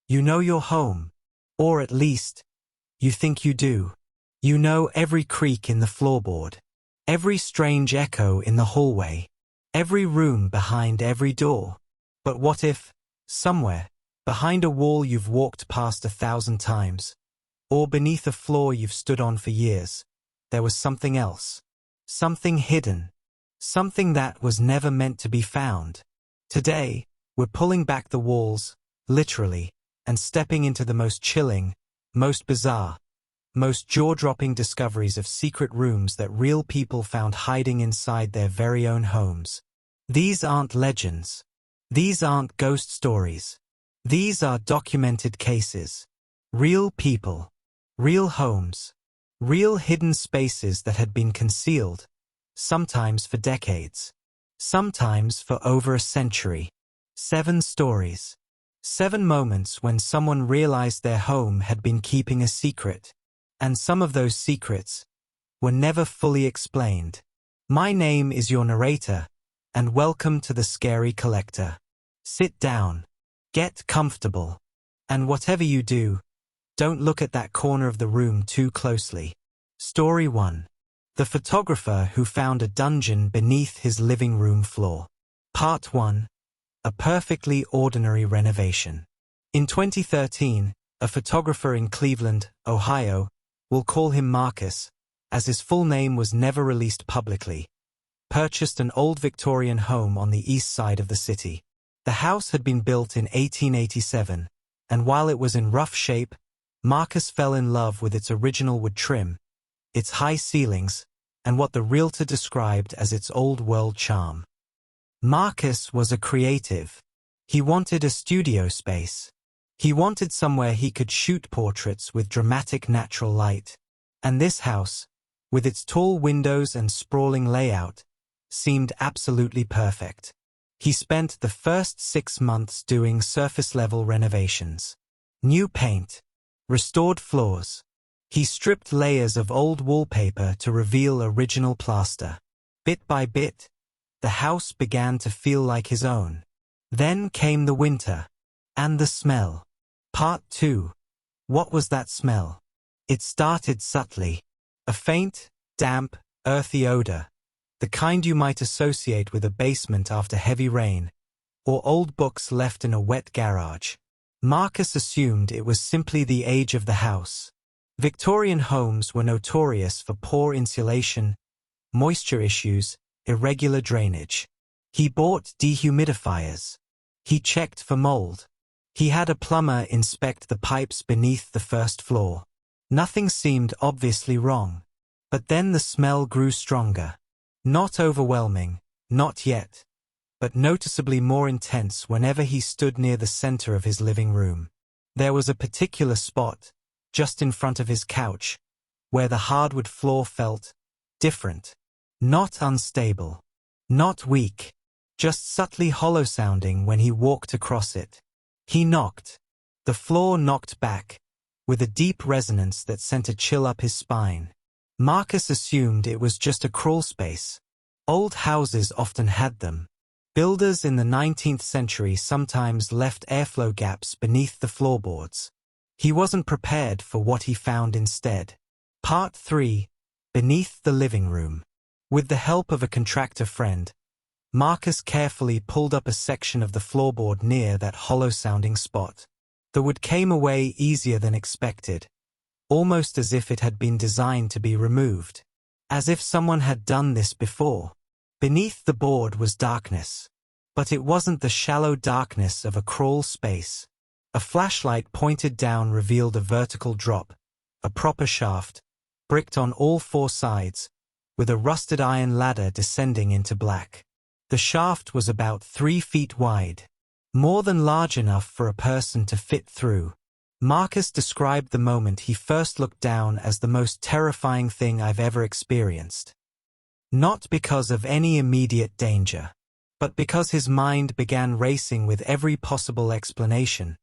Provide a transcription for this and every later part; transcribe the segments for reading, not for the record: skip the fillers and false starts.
You know your home. Or at least, you think you do. You know every creak in the floorboard. Every strange echo in the hallway. Every room behind every door. But what if, somewhere, behind a wall you've walked past 1,000 times, or beneath a floor you've stood on for years, there was something else. Something hidden. Something that was never meant to be found. Today, we're pulling back the walls, literally, and stepping into the most chilling, most bizarre, most jaw-dropping discoveries of secret rooms that real people found hiding inside their very own homes. These aren't legends. These aren't ghost stories. These are documented cases. Real people. Real homes. Real hidden spaces that had been concealed, sometimes for decades. Sometimes for over a century. 7 stories. 7 moments when someone realized their home had been keeping a secret. And some of those secrets were never fully explained. My name is your narrator, and welcome to the Scary Collector. Sit down. Get comfortable. And whatever you do, don't look at that corner of the room too closely. Story 1. The photographer who found a dungeon beneath his living room floor. Part 1. A perfectly ordinary renovation. In 2013, a photographer in Cleveland, Ohio, we'll call him Marcus, as his full name was never released publicly, purchased an old Victorian home on the east side of the city. The house had been built in 1887, and while it was in rough shape, Marcus fell in love with its original wood trim, its high ceilings, and what the realtor described as its old-world charm. Marcus was a creative. He wanted a studio space. He wanted somewhere he could shoot portraits with dramatic natural light. And this house, with its tall windows and sprawling layout, seemed absolutely perfect. He spent the first 6 months doing surface-level renovations. New paint. Restored floors. He stripped layers of old wallpaper to reveal original plaster. Bit by bit, the house began to feel like his own. Then came the winter. And the smell. Part 2. What was that smell? It started subtly. A faint, damp, earthy odor. The kind you might associate with a basement after heavy rain, or old books left in a wet garage. Marcus assumed it was simply the age of the house. Victorian homes were notorious for poor insulation, moisture issues, irregular drainage. He bought dehumidifiers. He checked for mold. He had a plumber inspect the pipes beneath the first floor. Nothing seemed obviously wrong. But then the smell grew stronger. Not overwhelming, not yet, but noticeably more intense whenever he stood near the center of his living room. There was a particular spot, just in front of his couch, where the hardwood floor felt different. Not unstable. Not weak. Just subtly hollow-sounding when he walked across it. He knocked. The floor knocked back, with a deep resonance that sent a chill up his spine. Marcus assumed it was just a crawl space. Old houses often had them. Builders in the 19th century sometimes left airflow gaps beneath the floorboards. He wasn't prepared for what he found instead. Part 3. Beneath the living room. With the help of a contractor friend, Marcus carefully pulled up a section of the floorboard near that hollow-sounding spot. The wood came away easier than expected, almost as if it had been designed to be removed. As if someone had done this before. Beneath the board was darkness. But it wasn't the shallow darkness of a crawl space. A flashlight pointed down revealed a vertical drop, a proper shaft, bricked on all 4 sides, with a rusted iron ladder descending into black. The shaft was about 3 feet wide, more than large enough for a person to fit through. Marcus described the moment he first looked down as the most terrifying thing I've ever experienced. Not because of any immediate danger, but because his mind began racing with every possible explanation,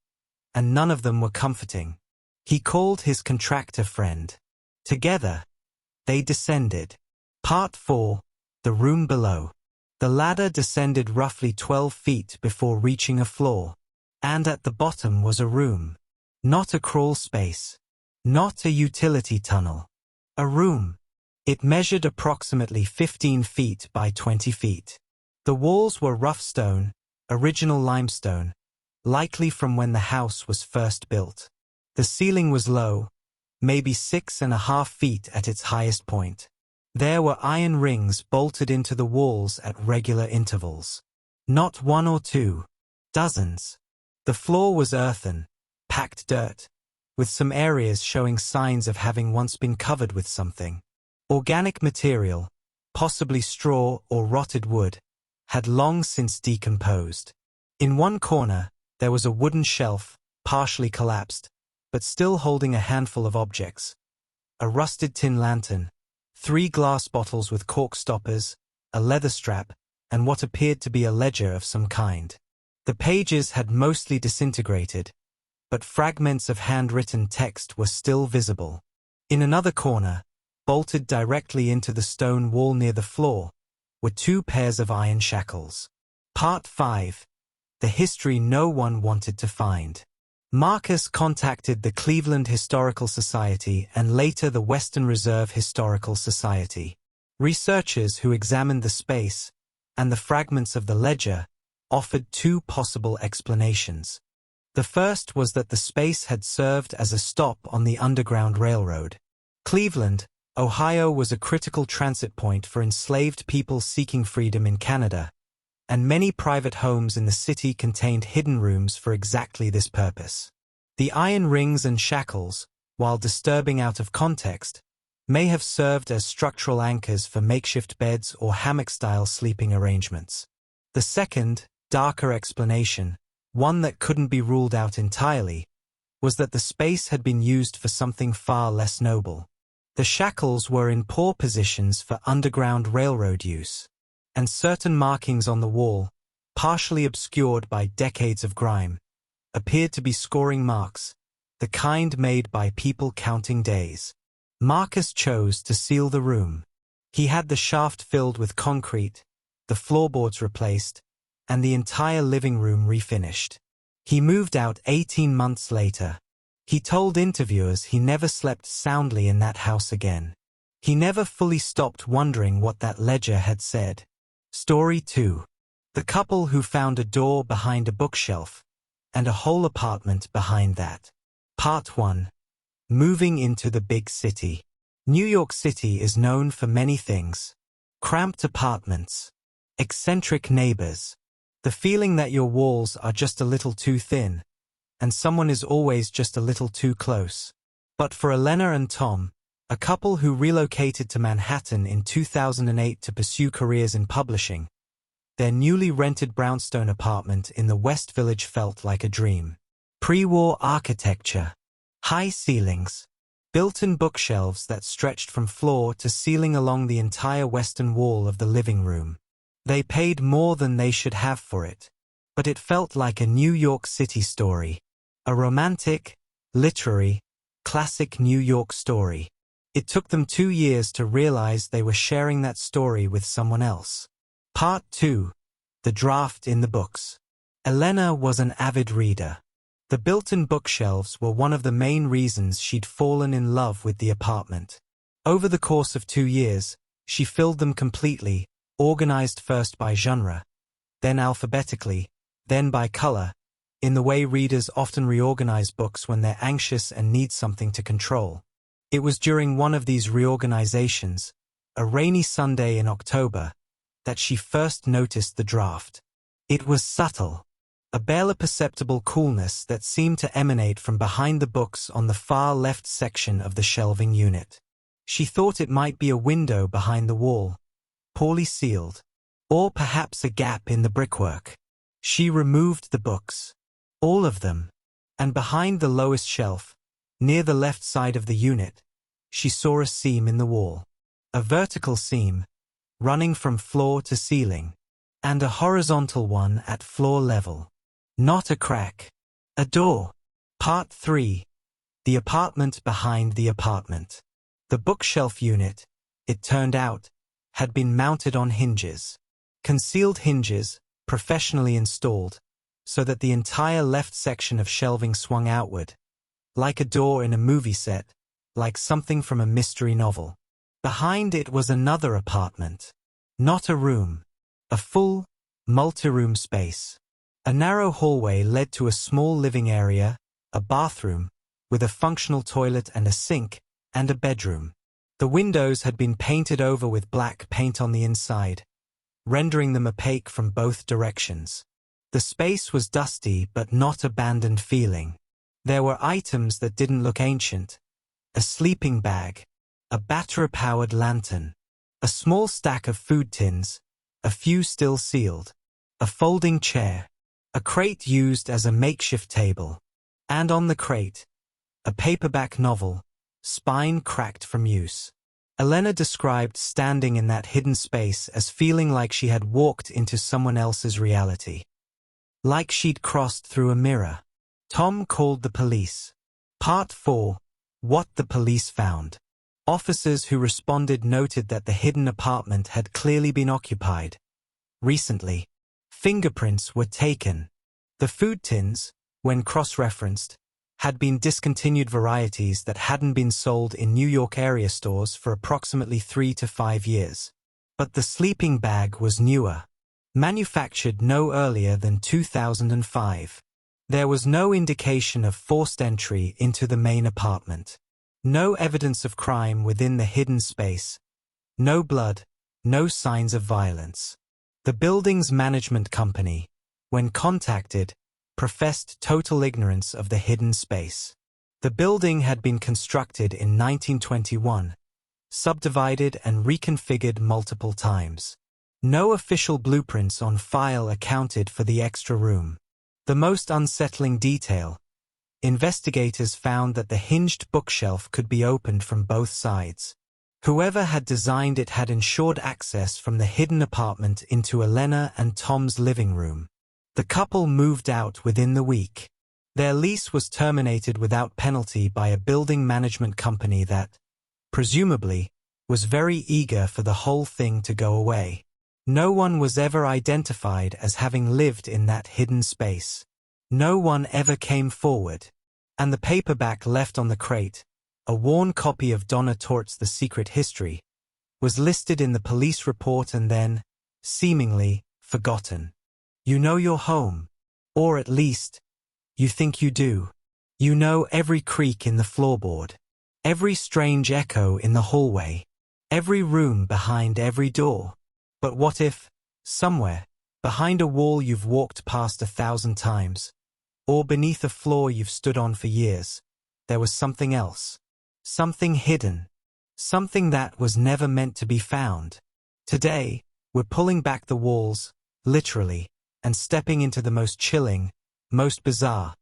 and none of them were comforting. He called his contractor friend. Together, they descended. Part 4. The room below. The ladder descended roughly 12 feet before reaching a floor. And at the bottom was a room. Not a crawl space. Not a utility tunnel. A room. It measured approximately 15 feet by 20 feet. The walls were rough stone, original limestone, likely from when the house was first built. The ceiling was low, maybe 6.5 feet at its highest point. There were iron rings bolted into the walls at regular intervals. Not one or two. Dozens. The floor was earthen, packed dirt, with some areas showing signs of having once been covered with something. Organic material, possibly straw or rotted wood, had long since decomposed. In one corner, there was a wooden shelf, partially collapsed, but still holding a handful of objects. A rusted tin lantern, 3 glass bottles with cork stoppers, a leather strap, and what appeared to be a ledger of some kind. The pages had mostly disintegrated, but fragments of handwritten text were still visible. In another corner, bolted directly into the stone wall near the floor, were 2 pairs of iron shackles. Part 5. The history no one wanted to find. Marcus contacted the Cleveland Historical Society and later the Western Reserve Historical Society. Researchers who examined the space and the fragments of the ledger offered 2 possible explanations. The first was that the space had served as a stop on the Underground Railroad. Cleveland, Ohio was a critical transit point for enslaved people seeking freedom in Canada, and many private homes in the city contained hidden rooms for exactly this purpose. The iron rings and shackles, while disturbing out of context, may have served as structural anchors for makeshift beds or hammock-style sleeping arrangements. The second, darker explanation, one that couldn't be ruled out entirely, was that the space had been used for something far less noble. The shackles were in poor positions for Underground Railroad use, and certain markings on the wall, partially obscured by decades of grime, appeared to be scoring marks, the kind made by people counting days. Marcus chose to seal the room. He had the shaft filled with concrete, the floorboards replaced, and the entire living room refinished. He moved out 18 months later. He told interviewers he never slept soundly in that house again. He never fully stopped wondering what that ledger had said. Story 2. The couple who found a door behind a bookshelf, and a whole apartment behind that. Part 1. Moving into the big city. New York City is known for many things. Cramped apartments, eccentric neighbors, the feeling that your walls are just a little too thin, and someone is always just a little too close. But for Elena and Tom, a couple who relocated to Manhattan in 2008 to pursue careers in publishing, their newly rented brownstone apartment in the West Village felt like a dream. Pre-war architecture, high ceilings, built-in bookshelves that stretched from floor to ceiling along the entire western wall of the living room. They paid more than they should have for it, but it felt like a New York City story. A romantic, literary, classic New York story. It took them 2 years to realize they were sharing that story with someone else. Part 2. The draft in the books. Elena was an avid reader. The built-in bookshelves were one of the main reasons she'd fallen in love with the apartment. Over the course of 2 years, she filled them completely, organized first by genre, then alphabetically, then by color, in the way readers often reorganize books when they're anxious and need something to control. It was during one of these reorganizations, a rainy Sunday in October, that she first noticed the draft. It was subtle, a barely perceptible coolness that seemed to emanate from behind the books on the far left section of the shelving unit. She thought it might be a window behind the wall, poorly sealed, or perhaps a gap in the brickwork. She removed the books, all of them, and behind the lowest shelf, near the left side of the unit, she saw a seam in the wall. A vertical seam, running from floor to ceiling, and a horizontal one at floor level. Not a crack. A door. Part 3. The apartment behind the apartment. The bookshelf unit, it turned out, had been mounted on hinges. Concealed hinges, professionally installed, so that the entire left section of shelving swung outward, like a door in a movie set, like something from a mystery novel. Behind it was another apartment. Not a room. A full, multi-room space. A narrow hallway led to a small living area, a bathroom, with a functional toilet and a sink, and a bedroom. The windows had been painted over with black paint on the inside, rendering them opaque from both directions. The space was dusty but not abandoned feeling. There were items that didn't look ancient. A sleeping bag, a battery-powered lantern, a small stack of food tins, a few still sealed, a folding chair, a crate used as a makeshift table, and on the crate, a paperback novel, spine cracked from use. Elena described standing in that hidden space as feeling like she had walked into someone else's reality. Like she'd crossed through a mirror. Tom called the police. Part 4. What the police found. Officers who responded noted that the hidden apartment had clearly been occupied. Recently, fingerprints were taken. The food tins, when cross-referenced, had been discontinued varieties that hadn't been sold in New York area stores for approximately 3 to 5 years. But the sleeping bag was newer, manufactured no earlier than 2005. There was no indication of forced entry into the main apartment. No evidence of crime within the hidden space. No blood, no signs of violence. The building's management company, when contacted, professed total ignorance of the hidden space. The building had been constructed in 1921, subdivided and reconfigured multiple times. No official blueprints on file accounted for the extra room. The most unsettling detail: investigators found that the hinged bookshelf could be opened from both sides. Whoever had designed it had ensured access from the hidden apartment into Elena and Tom's living room. The couple moved out within the week. Their lease was terminated without penalty by a building management company that, presumably, was very eager for the whole thing to go away. No one was ever identified as having lived in that hidden space. No one ever came forward. And the paperback left on the crate, a worn copy of Donna Tartt's The Secret History, was listed in the police report and then, seemingly, forgotten. You know your home. Or at least, you think you do. You know every creak in the floorboard, every strange echo in the hallway, every room behind every door. But what if, somewhere, behind a wall you've walked past 1,000 times, or beneath a floor you've stood on for years, there was something else? Something hidden. Something that was never meant to be found. Today, we're pulling back the walls, literally, and stepping into the most chilling, most bizarre,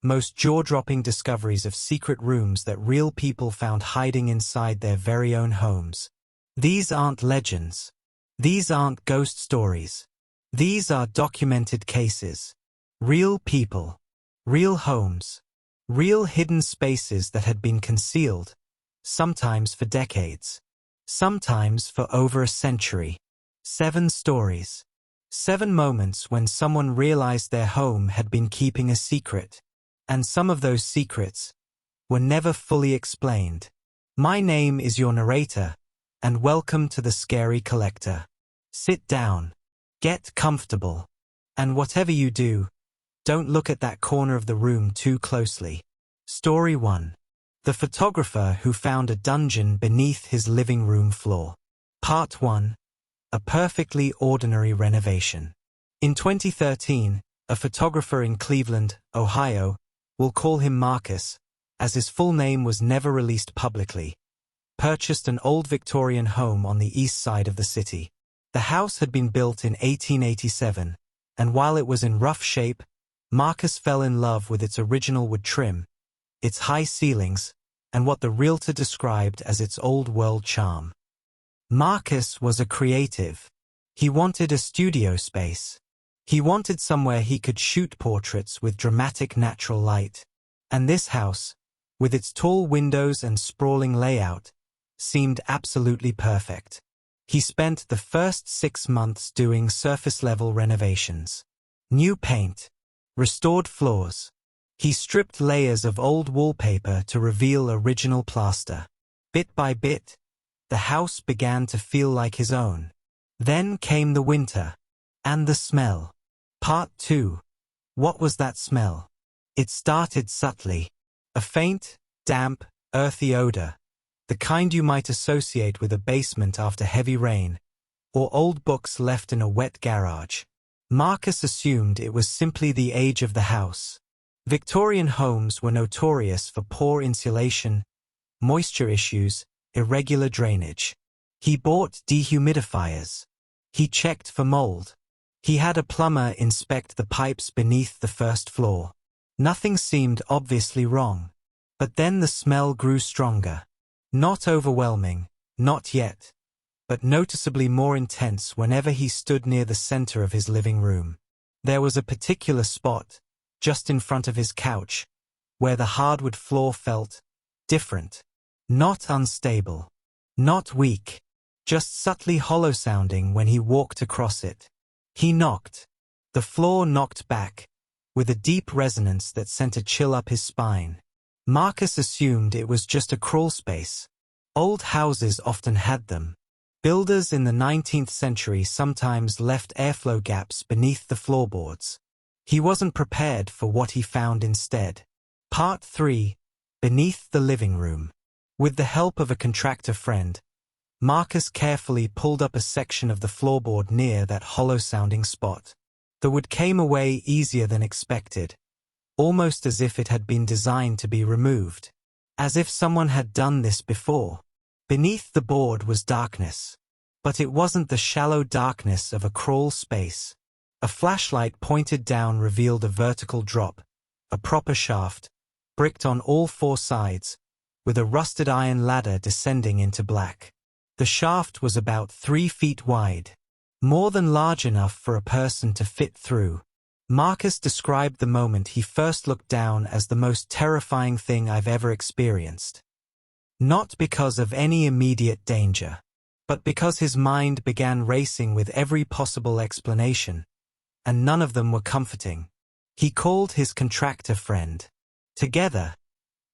most jaw-dropping discoveries of secret rooms that real people found hiding inside their very own homes. These aren't legends. These aren't ghost stories. These are documented cases. Real people. Real homes. Real hidden spaces that had been concealed, sometimes for decades. Sometimes for over a century. 7 stories. 7 moments when someone realized their home had been keeping a secret. And some of those secrets were never fully explained. My name is your narrator, and welcome to the Scary Collector. Sit down, get comfortable, and whatever you do, don't look at that corner of the room too closely. Story 1. The photographer who found a dungeon beneath his living room floor. Part 1. A perfectly ordinary renovation. In 2013, a photographer in Cleveland, Ohio, we'll call him Marcus, as his full name was never released publicly, purchased an old Victorian home on the east side of the city. The house had been built in 1887, and while it was in rough shape, Marcus fell in love with its original wood trim, its high ceilings, and what the realtor described as its old-world charm. Marcus was a creative. He wanted a studio space. He wanted somewhere he could shoot portraits with dramatic natural light. And this house, with its tall windows and sprawling layout, seemed absolutely perfect. He spent the first 6 months doing surface-level renovations. New paint, restored floors. He stripped layers of old wallpaper to reveal original plaster. Bit by bit, the house began to feel like his own. Then came the winter. And the smell. Part 2. What was that smell? It started subtly. A faint, damp, earthy odor. The kind you might associate with a basement after heavy rain, or old books left in a wet garage. Marcus assumed it was simply the age of the house. Victorian homes were notorious for poor insulation, moisture issues, irregular drainage. He bought dehumidifiers. He checked for mold. He had a plumber inspect the pipes beneath the first floor. Nothing seemed obviously wrong. But then the smell grew stronger. Not overwhelming, not yet, but noticeably more intense whenever he stood near the center of his living room. There was a particular spot, just in front of his couch, where the hardwood floor felt different. Not unstable. Not weak. Just subtly hollow-sounding when he walked across it. He knocked. The floor knocked back, with a deep resonance that sent a chill up his spine. Marcus assumed it was just a crawl space. Old houses often had them. Builders in the 19th century sometimes left airflow gaps beneath the floorboards. He wasn't prepared for what he found instead. Part 3. Beneath the living room. With the help of a contractor friend, Marcus carefully pulled up a section of the floorboard near that hollow-sounding spot. The wood came away easier than expected, almost as if it had been designed to be removed. As if someone had done this before. Beneath the board was darkness. But it wasn't the shallow darkness of a crawl space. A flashlight pointed down revealed a vertical drop, a proper shaft, bricked on all four sides, with a rusted iron ladder descending into black. The shaft was about 3 feet wide, more than large enough for a person to fit through. Marcus described the moment he first looked down as the most terrifying thing I've ever experienced. Not because of any immediate danger, but because his mind began racing with every possible explanation, and none of them were comforting. He called his contractor friend. Together,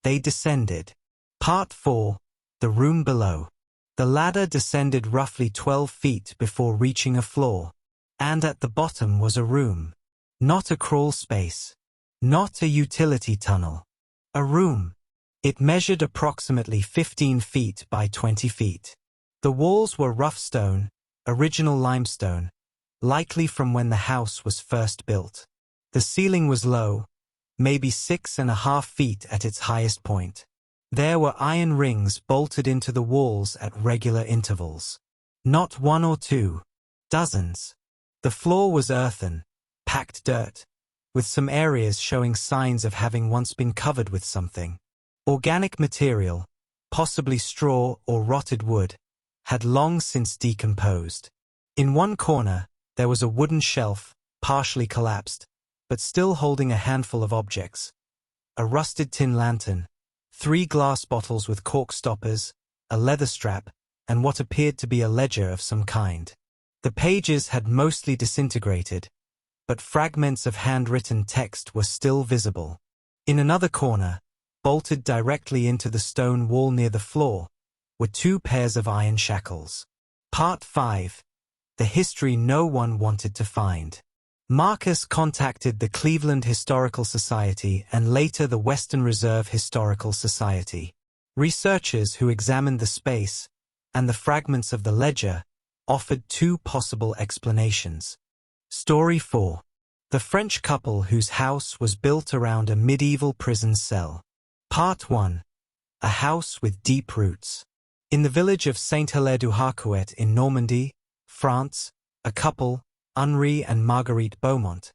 they descended. Part 4. The room below. The ladder descended roughly 12 feet before reaching a floor, and at the bottom was a room. Not a crawl space. Not a utility tunnel. A room. It measured approximately 15 feet by 20 feet. The walls were rough stone, original limestone, likely from when the house was first built. The ceiling was low, maybe 6.5 feet at its highest point. There were iron rings bolted into the walls at regular intervals. Not one or two. Dozens. The floor was earthen, packed dirt, with some areas showing signs of having once been covered with something. Organic material, possibly straw or rotted wood, had long since decomposed. In one corner, there was a wooden shelf, partially collapsed, but still holding a handful of objects. A rusted tin lantern, 3 glass bottles with cork stoppers, a leather strap, and what appeared to be a ledger of some kind. The pages had mostly disintegrated, but fragments of handwritten text were still visible. In another corner, bolted directly into the stone wall near the floor, were 2 pairs of iron shackles. Part 5. The history no one wanted to find. Marcus contacted the Cleveland Historical Society and later the Western Reserve Historical Society. Researchers who examined the space and the fragments of the ledger offered 2 possible explanations. Story 4. The French couple whose house was built around a medieval prison cell. Part 1. A house with deep roots. In the village of Saint-Hilaire-du-Harcouët in Normandy, France, a couple, Henri and Marguerite Beaumont,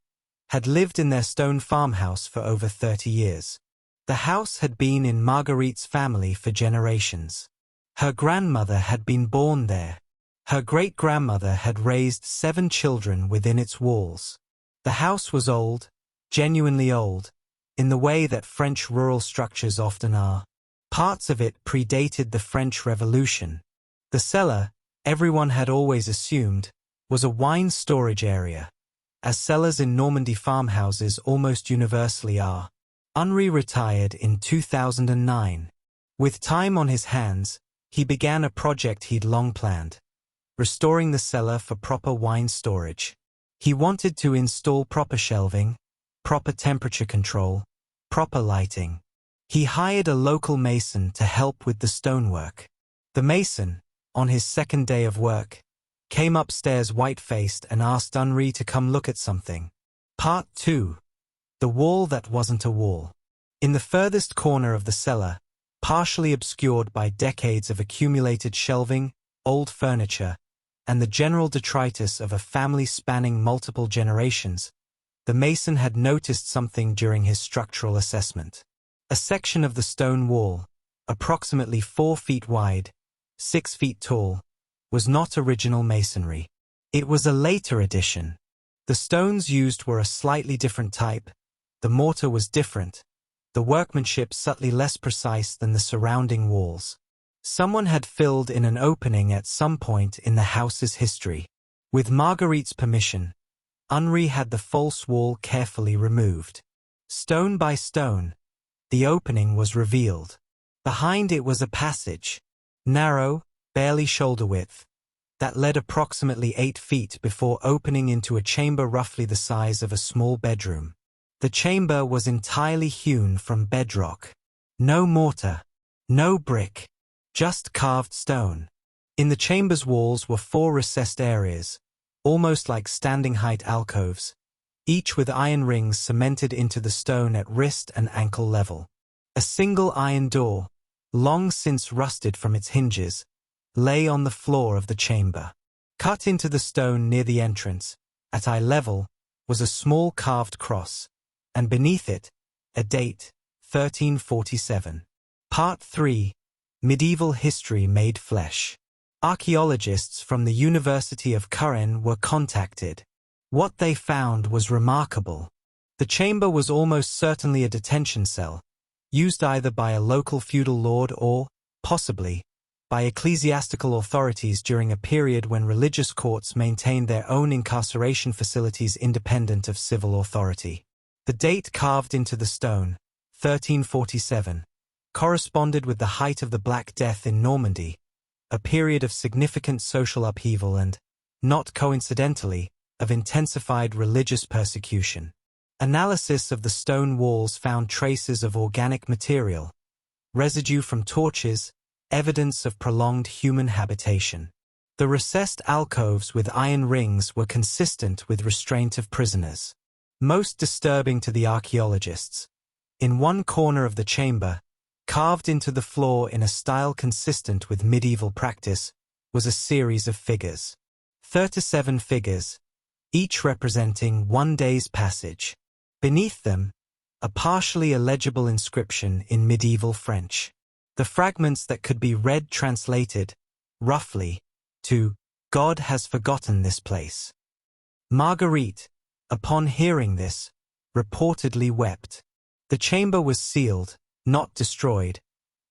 had lived in their stone farmhouse for over 30 years. The house had been in Marguerite's family for generations. Her grandmother had been born there. Her great-grandmother had raised 7 children within its walls. The house was old, genuinely old, in the way that French rural structures often are. Parts of it predated the French Revolution. The cellar, everyone had always assumed, was a wine storage area, as cellars in Normandy farmhouses almost universally are. Henri retired in 2009. With time on his hands, he began a project he'd long planned, restoring the cellar for proper wine storage. He wanted to install proper shelving, proper temperature control, proper lighting. He hired a local mason to help with the stonework. The mason, on his second day of work, came upstairs white-faced and asked Henri to come look at something. Part 2. The wall that wasn't a wall. In the furthest corner of the cellar, partially obscured by decades of accumulated shelving, old furniture, and the general detritus of a family spanning multiple generations, the mason had noticed something during his structural assessment. A section of the stone wall, approximately 4 feet wide, 6 feet tall, was not original masonry. It was a later addition. The stones used were a slightly different type, the mortar was different, the workmanship subtly less precise than the surrounding walls. Someone had filled in an opening at some point in the house's history. With Marguerite's permission, Henri had the false wall carefully removed. Stone by stone, the opening was revealed. Behind it was a passage, narrow, barely shoulder width, that led approximately 8 feet before opening into a chamber roughly the size of a small bedroom. The chamber was entirely hewn from bedrock. No mortar, no brick, just carved stone. In the chamber's walls were 4 recessed areas, almost like standing-height alcoves, each with iron rings cemented into the stone at wrist and ankle level. A single iron door, long since rusted from its hinges, lay on the floor of the chamber. Cut into the stone near the entrance, at eye level, was a small carved cross, and beneath it, a date, 1347. Part 3. Medieval History Made Flesh. Archaeologists from the University of Caen were contacted. What they found was remarkable. The chamber was almost certainly a detention cell, used either by a local feudal lord or, possibly, by ecclesiastical authorities during a period when religious courts maintained their own incarceration facilities independent of civil authority. The date carved into the stone, 1347, corresponded with the height of the Black Death in Normandy, a period of significant social upheaval and, not coincidentally, of intensified religious persecution. Analysis of the stone walls found traces of organic material, residue from torches, evidence of prolonged human habitation. The recessed alcoves with iron rings were consistent with restraint of prisoners. Most disturbing to the archaeologists, in one corner of the chamber, carved into the floor in a style consistent with medieval practice, was a series of figures. 37 figures, each representing one day's passage. Beneath them, a partially illegible inscription in medieval French. The fragments that could be read translated, roughly, to, "God has forgotten this place." Marguerite, upon hearing this, reportedly wept. The chamber was sealed, not destroyed,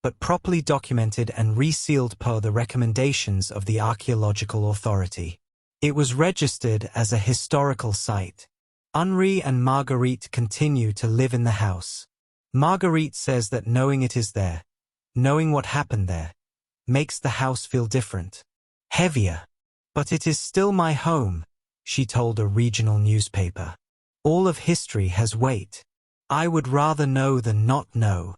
but properly documented and resealed per the recommendations of the archaeological authority. It was registered as a historical site. Henri and Marguerite continue to live in the house. Marguerite says that knowing it is there, knowing what happened there, makes the house feel different, heavier. But it is still my home, she told a regional newspaper. All of history has weight. I would rather know than not know.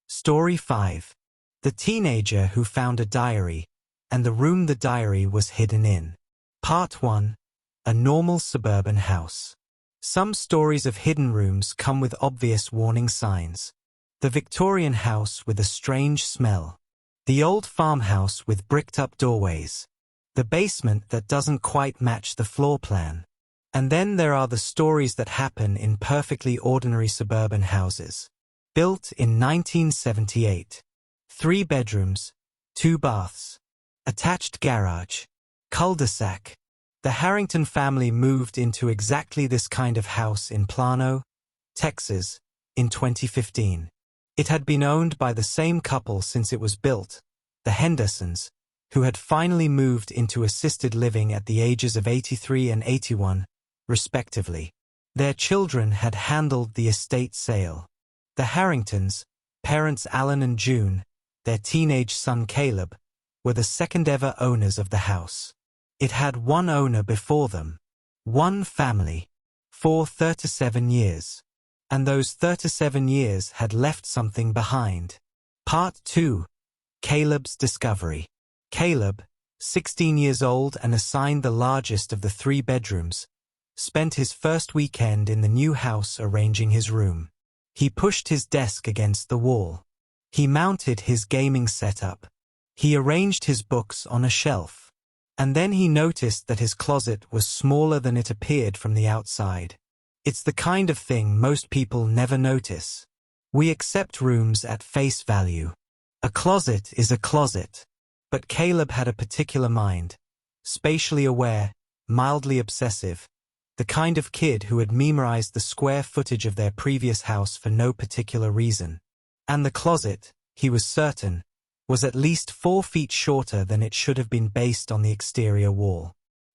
Story 5. The teenager who found a diary, and the room the diary was hidden in. Part 1. A normal suburban house. Some stories of hidden rooms come with obvious warning signs. The Victorian house with a strange smell. The old farmhouse with bricked-up doorways. The basement that doesn't quite match the floor plan. And then there are the stories that happen in perfectly ordinary suburban houses. Built in 1978. 3 bedrooms, 2 baths. Attached garage. Cul-de-sac. The Harrington family moved into exactly this kind of house in Plano, Texas, in 2015. It had been owned by the same couple since it was built, the Hendersons, who had finally moved into assisted living at the ages of 83 and 81, respectively. Their children had handled the estate sale. The Harringtons, parents Alan and June, their teenage son Caleb, were the second-ever owners of the house. It had one owner before them, one family, for 37 years. And those 37 years had left something behind. Part 2. Caleb's Discovery. Caleb, 16 years old and assigned the largest of the 3 bedrooms, spent his first weekend in the new house arranging his room. He pushed his desk against the wall. He mounted his gaming setup. He arranged his books on a shelf. And then he noticed that his closet was smaller than it appeared from the outside. It's the kind of thing most people never notice. We accept rooms at face value. A closet is a closet. But Caleb had a particular mind, spatially aware, mildly obsessive, the kind of kid who had memorized the square footage of their previous house for no particular reason. And the closet, he was certain, was at least 4 feet shorter than it should have been based on the exterior wall.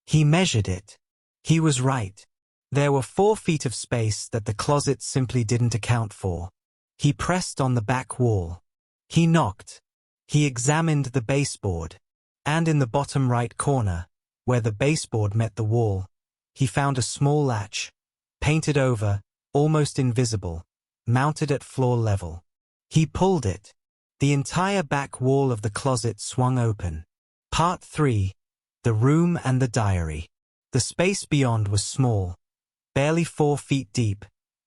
He measured it. He was right. There were 4 feet of space that the closet simply didn't account for. He pressed on the back wall. He knocked. He examined the baseboard. And in the bottom right corner, where the baseboard met the wall, he found a small latch, painted over, almost invisible, mounted at floor level. He pulled it. The entire back wall of the closet swung open. Part 3. The Room and the Diary. The space beyond was small, barely 4 feet deep,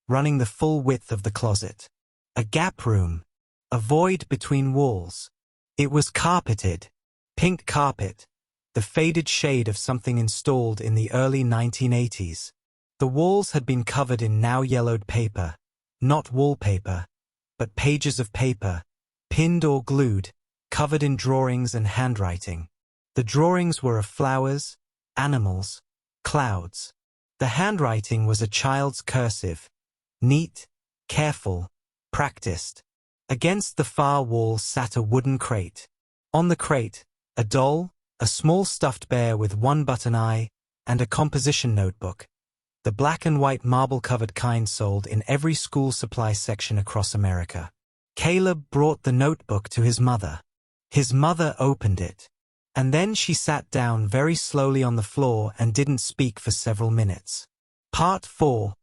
running the full width of the closet. A gap room. A void between walls. It was carpeted. Pink carpet. The faded shade of something installed in the early 1980s. The walls had been covered in now yellowed paper, not wallpaper, but pages of paper, pinned or glued, covered in drawings and handwriting. The drawings were of flowers, animals, clouds. The handwriting was a child's cursive, neat, careful, practiced. Against the far wall sat a wooden crate. On the crate, a doll, a small stuffed bear with one button eye, and a composition notebook. The black and white marble-covered kind sold in every school supply section across America. Caleb brought the notebook to his mother. His mother opened it. And then she sat down very slowly on the floor and didn't speak for several minutes. Part 4.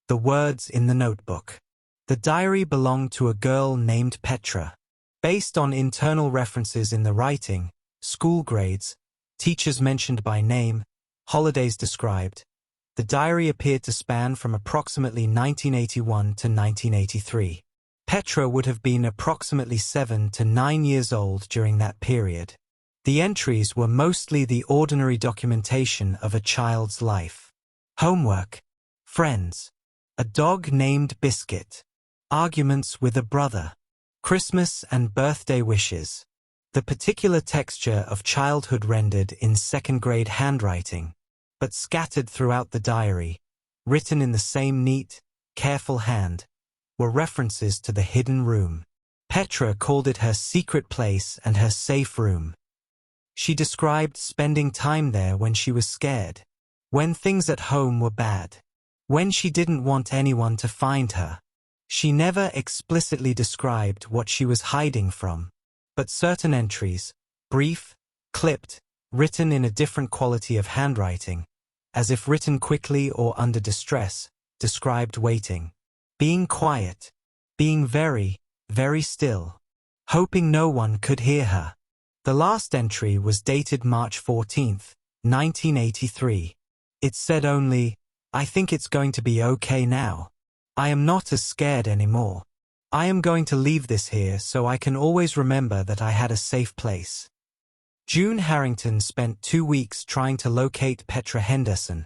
The Words in the Notebook. The diary belonged to a girl named Petra. Based on internal references in the writing, school grades, teachers mentioned by name, holidays described, the diary appeared to span from approximately 1981 to 1983. Petra would have been approximately 7 to 9 years old during that period. The entries were mostly the ordinary documentation of a child's life. Homework, friends, a dog named Biscuit, arguments with a brother, Christmas and birthday wishes. The particular texture of childhood rendered in second-grade handwriting, but scattered throughout the diary, written in the same neat, careful hand, were references to the hidden room. Petra called it her secret place and her safe room. She described spending time there when she was scared, when things at home were bad, when she didn't want anyone to find her. She never explicitly described what she was hiding from, but certain entries, brief, clipped, written in a different quality of handwriting, as if written quickly or under distress, described waiting, being quiet, being very, very still, hoping no one could hear her. The last entry was dated March 14, 1983. It said only, "I think it's going to be okay now. I am not as scared anymore. I am going to leave this here so I can always remember that I had a safe place." June Harrington spent 2 weeks trying to locate Petra Henderson,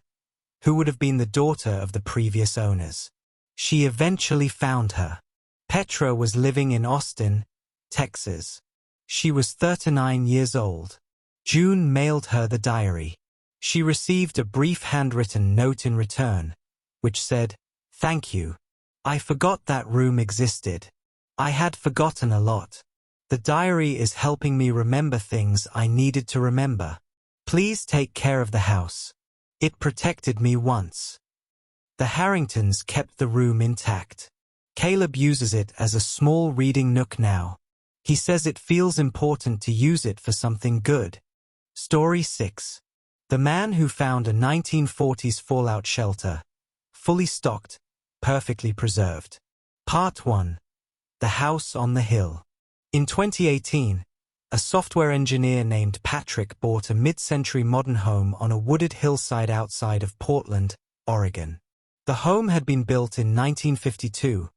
who would have been the daughter of the previous owners. She eventually found her. Petra was living in Austin, Texas. She was 39 years old. June mailed her the diary. She received a brief handwritten note in return, which said, "Thank you. I forgot that room existed. I had forgotten a lot. The diary is helping me remember things I needed to remember. Please take care of the house. It protected me once." The Harringtons kept the room intact. Caleb uses it as a small reading nook now. He says it feels important to use it for something good. Story 6. The man who found a 1940s fallout shelter. Fully stocked, perfectly preserved. Part 1. The House on the Hill. In 2018, a software engineer named Patrick bought a mid-century modern home on a wooded hillside outside of Portland, Oregon. The home had been built in 1952,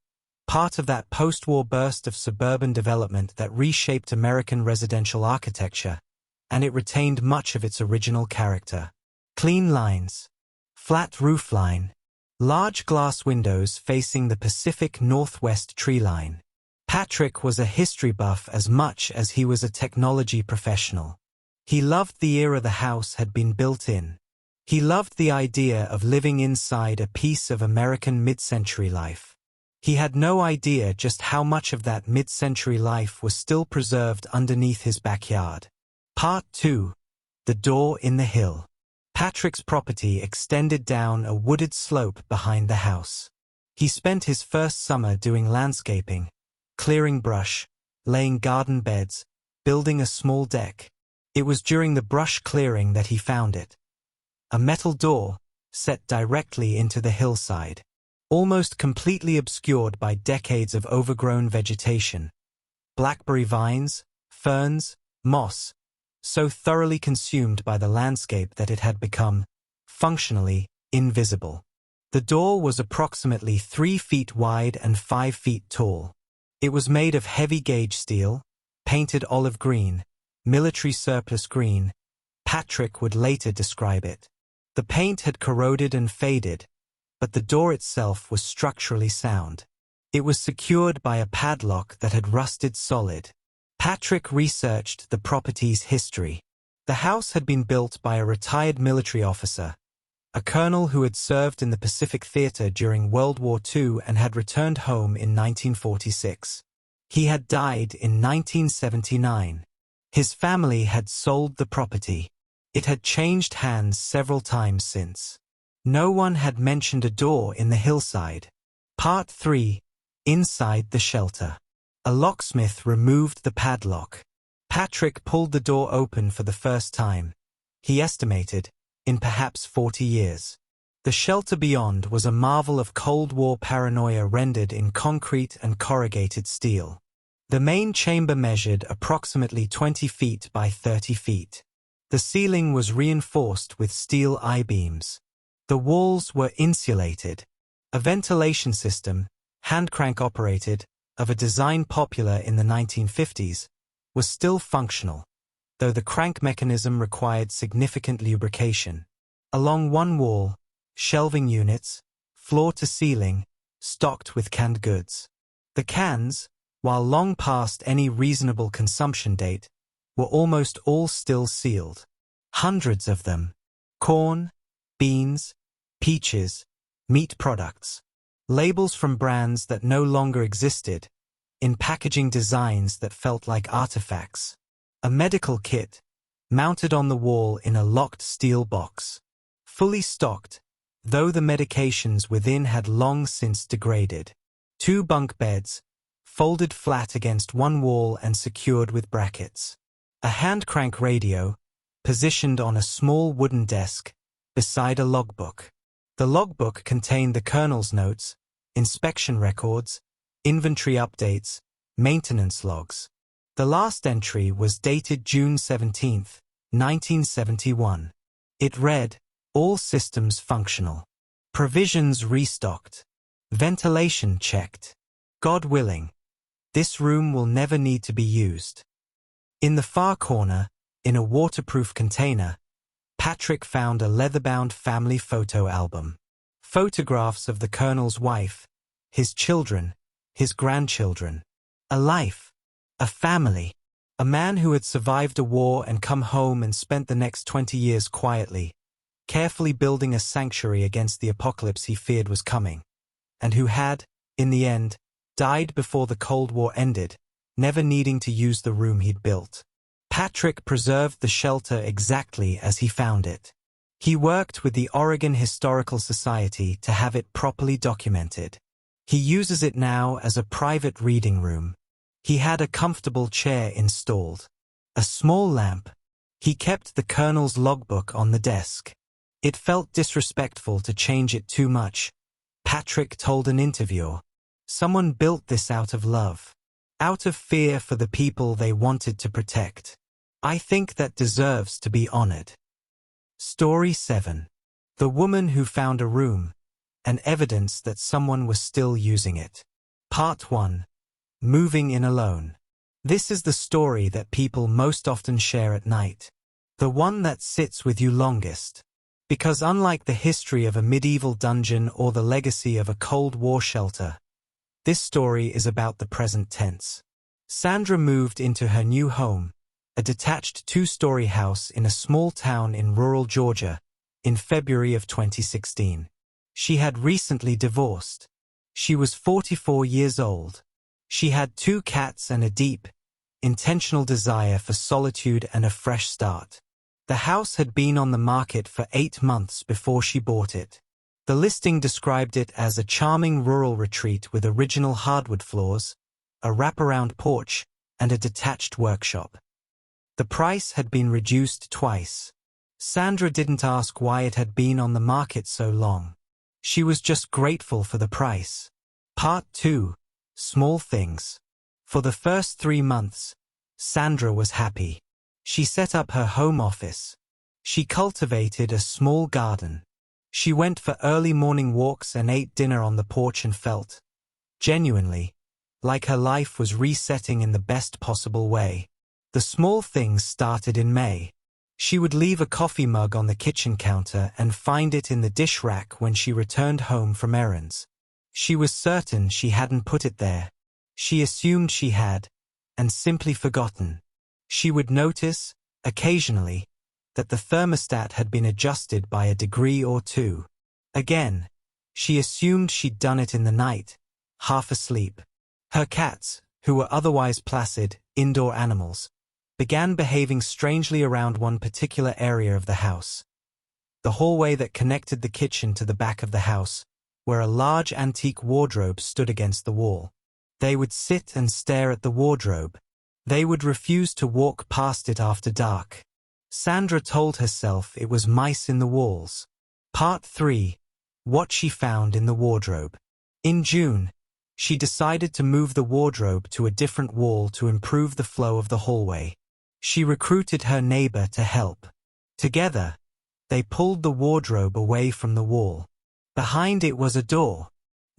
part of that post-war burst of suburban development that reshaped American residential architecture, and it retained much of its original character. Clean lines, flat roofline, large glass windows facing the Pacific Northwest tree line. Patrick was a history buff as much as he was a technology professional. He loved the era the house had been built in. He loved the idea of living inside a piece of American mid-century life. He had no idea just how much of that mid-century life was still preserved underneath his backyard. Part 2. The Door in the Hill. Patrick's property extended down a wooded slope behind the house. He spent his first summer doing landscaping, clearing brush, laying garden beds, building a small deck. It was during the brush clearing that he found it. A metal door, set directly into the hillside, almost completely obscured by decades of overgrown vegetation. Blackberry vines, ferns, moss, so thoroughly consumed by the landscape that it had become, functionally, invisible. The door was approximately 3 feet wide and 5 feet tall. It was made of heavy-gauge steel, painted olive green, military surplus green. Patrick would later describe it. The paint had corroded and faded, but the door itself was structurally sound. It was secured by a padlock that had rusted solid. Patrick researched the property's history. The house had been built by a retired military officer, a colonel who had served in the Pacific Theater during World War II and had returned home in 1946. He had died in 1979. His family had sold the property. It had changed hands several times since. No one had mentioned a door in the hillside. Part 3. Inside the shelter. A locksmith removed the padlock. Patrick pulled the door open for the first time. He estimated, in perhaps 40 years. The shelter beyond was a marvel of Cold War paranoia rendered in concrete and corrugated steel. The main chamber measured approximately 20 feet by 30 feet. The ceiling was reinforced with steel I-beams. The walls were insulated. A ventilation system, hand-crank operated, of a design popular in the 1950s, was still functional, though the crank mechanism required significant lubrication. Along one wall, shelving units, floor to ceiling, stocked with canned goods. The cans, while long past any reasonable consumption date, were almost all still sealed. Hundreds of them. Corn, beans, peaches, meat products. Labels from brands that no longer existed, in packaging designs that felt like artifacts. A medical kit, mounted on the wall in a locked steel box. Fully stocked, though the medications within had long since degraded. 2 bunk beds, folded flat against one wall and secured with brackets. A hand-crank radio, positioned on a small wooden desk, beside a logbook. The logbook contained the colonel's notes, inspection records, inventory updates, maintenance logs. The last entry was dated June 17, 1971. It read, "All systems functional. Provisions restocked. Ventilation checked. God willing, this room will never need to be used." In the far corner, in a waterproof container, Patrick found a leather-bound family photo album. Photographs of the colonel's wife, his children, his grandchildren. A life, a family. A man who had survived a war and come home and spent the next 20 years quietly, carefully building a sanctuary against the apocalypse he feared was coming, and who had, in the end, died before the Cold War ended, never needing to use the room he'd built. Patrick preserved the shelter exactly as he found it. He worked with the Oregon Historical Society to have it properly documented. He uses it now as a private reading room. He had a comfortable chair installed. A small lamp. He kept the colonel's logbook on the desk. It felt disrespectful to change it too much. Patrick told an interviewer. Someone built this out of love. Out of fear for the people they wanted to protect. I think that deserves to be honored. Story 7. The woman who found a room, and evidence that someone was still using it. Part 1. Moving in alone. This is the story that people most often share at night. The one that sits with you longest. Because unlike the history of a medieval dungeon or the legacy of a Cold War shelter, this story is about the present tense. Sandra moved into her new home, a detached 2-story house in a small town in rural Georgia, in February of 2016. She had recently divorced. She was 44 years old. She had 2 cats and a deep, intentional desire for solitude and a fresh start. The house had been on the market for 8 months before she bought it. The listing described it as a charming rural retreat with original hardwood floors, a wraparound porch, and a detached workshop. The price had been reduced twice. Sandra didn't ask why it had been on the market so long. She was just grateful for the price. Part 2. Small things. For the first 3 months, Sandra was happy. She set up her home office. She cultivated a small garden. She went for early morning walks and ate dinner on the porch and felt, genuinely, like her life was resetting in the best possible way. The small things started in May. She would leave a coffee mug on the kitchen counter and find it in the dish rack when she returned home from errands. She was certain she hadn't put it there. She assumed she had, and simply forgotten. She would notice, occasionally, that the thermostat had been adjusted by a degree or 2. Again, she assumed she'd done it in the night, half asleep. Her cats, who were otherwise placid, indoor animals, began behaving strangely around one particular area of the house. The hallway that connected the kitchen to the back of the house, where a large antique wardrobe stood against the wall. They would sit and stare at the wardrobe. They would refuse to walk past it after dark. Sandra told herself it was mice in the walls. Part 3. What she found in the wardrobe. In June, she decided to move the wardrobe to a different wall to improve the flow of the hallway. She recruited her neighbor to help. Together, they pulled the wardrobe away from the wall. Behind it was a door.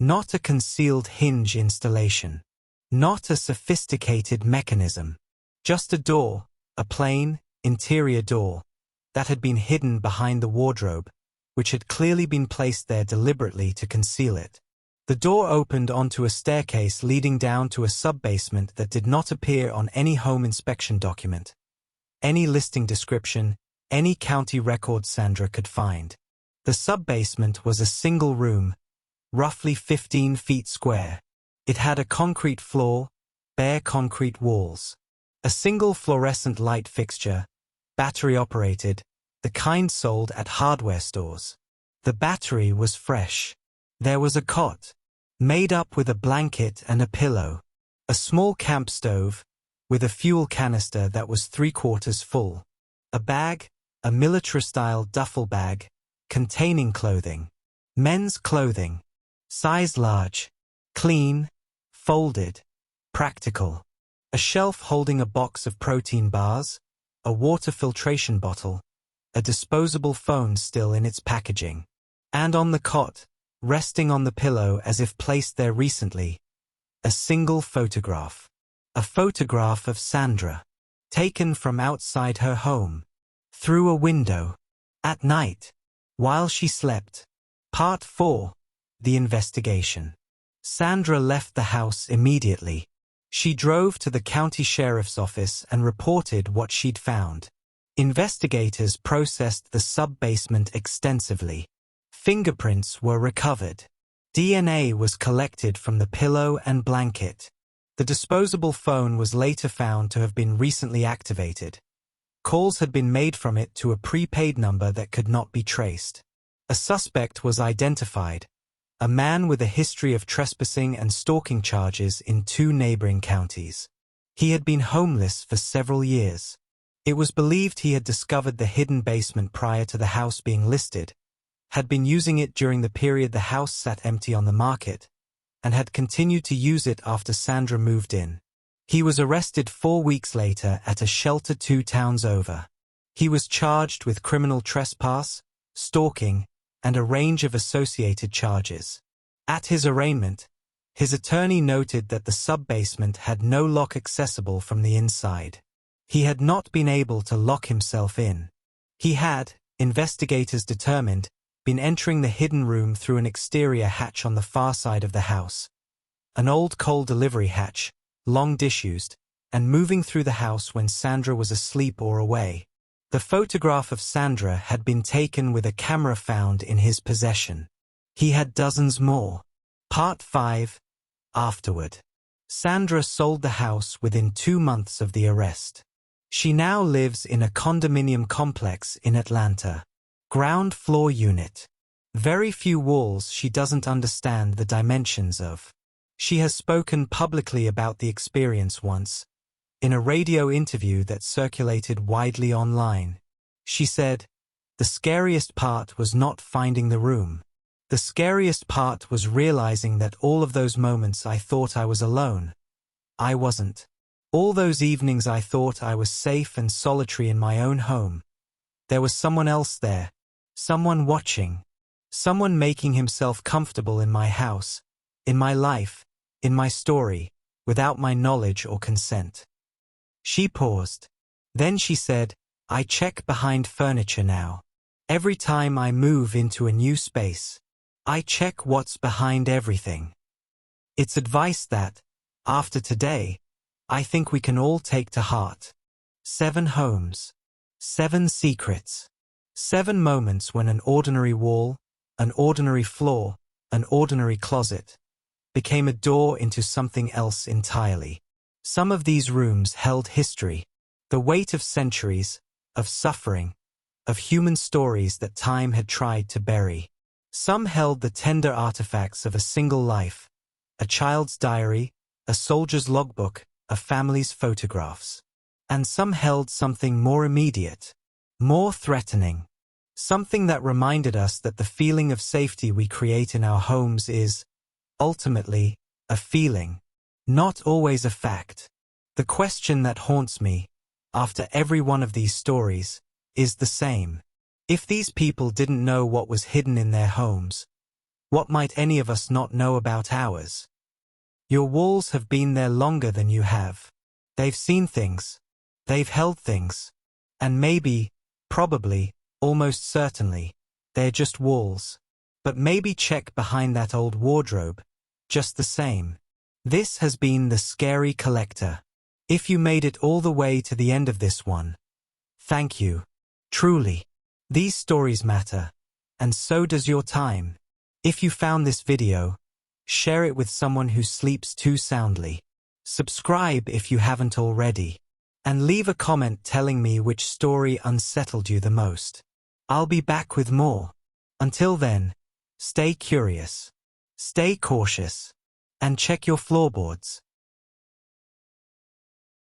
Not a concealed hinge installation. Not a sophisticated mechanism. Just a door, a plain, interior door, that had been hidden behind the wardrobe, which had clearly been placed there deliberately to conceal it. The door opened onto a staircase leading down to a sub-basement that did not appear on any home inspection document, any listing description, any county record Sandra could find. The sub-basement was a single room, roughly 15 feet square. It had a concrete floor, bare concrete walls. A single fluorescent light fixture, battery-operated, the kind sold at hardware stores. The battery was fresh. There was a cot, made up with a blanket and a pillow. A small camp stove, with a fuel canister that was 3/4 full. A bag, a military-style duffel bag, containing clothing. Men's clothing. Size large. Clean. Folded. Practical. A shelf holding a box of protein bars, a water filtration bottle, a disposable phone still in its packaging. And on the cot, resting on the pillow as if placed there recently, a single photograph. A photograph of Sandra, taken from outside her home, through a window, at night, while she slept. Part 4. The investigation. Sandra left the house immediately. She drove to the county sheriff's office and reported what she'd found. Investigators processed the sub-basement extensively. Fingerprints were recovered. DNA was collected from the pillow and blanket. The disposable phone was later found to have been recently activated. Calls had been made from it to a prepaid number that could not be traced. A suspect was identified, a man with a history of trespassing and stalking charges in 2 neighboring counties. He had been homeless for several years. It was believed he had discovered the hidden basement prior to the house being listed, had been using it during the period the house sat empty on the market, and had continued to use it after Sandra moved in. He was arrested 4 weeks later at a shelter 2 towns over. He was charged with criminal trespass, stalking, and a range of associated charges. At his arraignment, his attorney noted that the sub-basement had no lock accessible from the inside. He had not been able to lock himself in. He had, investigators determined, been entering the hidden room through an exterior hatch on the far side of the house. An old coal delivery hatch, long disused, and moving through the house when Sandra was asleep or away. The photograph of Sandra had been taken with a camera found in his possession. He had dozens more. Part 5. Afterward. Sandra sold the house within 2 months of the arrest. She now lives in a condominium complex in Atlanta. Ground floor unit. Very few walls she doesn't understand the dimensions of. She has spoken publicly about the experience once, in a radio interview that circulated widely online. She said, "The scariest part was not finding the room. The scariest part was realizing that all of those moments I thought I was alone. I wasn't. All those evenings I thought I was safe and solitary in my own home. There was someone else there, someone watching, someone making himself comfortable in my house, in my life, in my story, without my knowledge or consent." She paused. Then she said, "I check behind furniture now. Every time I move into a new space, I check what's behind everything." It's advice that, after today, I think we can all take to heart. 7 homes. 7 secrets. 7 moments when an ordinary wall, an ordinary floor, an ordinary closet, became a door into something else entirely. Some of these rooms held history, the weight of centuries, of suffering, of human stories that time had tried to bury. Some held the tender artifacts of a single life, a child's diary, a soldier's logbook, a family's photographs. And some held something more immediate, more threatening, something that reminded us that the feeling of safety we create in our homes is, ultimately, a feeling, not always a fact. The question that haunts me, after every one of these stories, is the same. If these people didn't know what was hidden in their homes, what might any of us not know about ours? Your walls have been there longer than you have. They've seen things. They've held things. And maybe, probably, almost certainly, they're just walls. But maybe check behind that old wardrobe, just the same. This has been The Scary Collector. If you made it all the way to the end of this one, thank you. Truly. These stories matter, and so does your time. If you found this video, share it with someone who sleeps too soundly. Subscribe if you haven't already. And leave a comment telling me which story unsettled you the most. I'll be back with more. Until then, stay curious, stay cautious, and check your floorboards.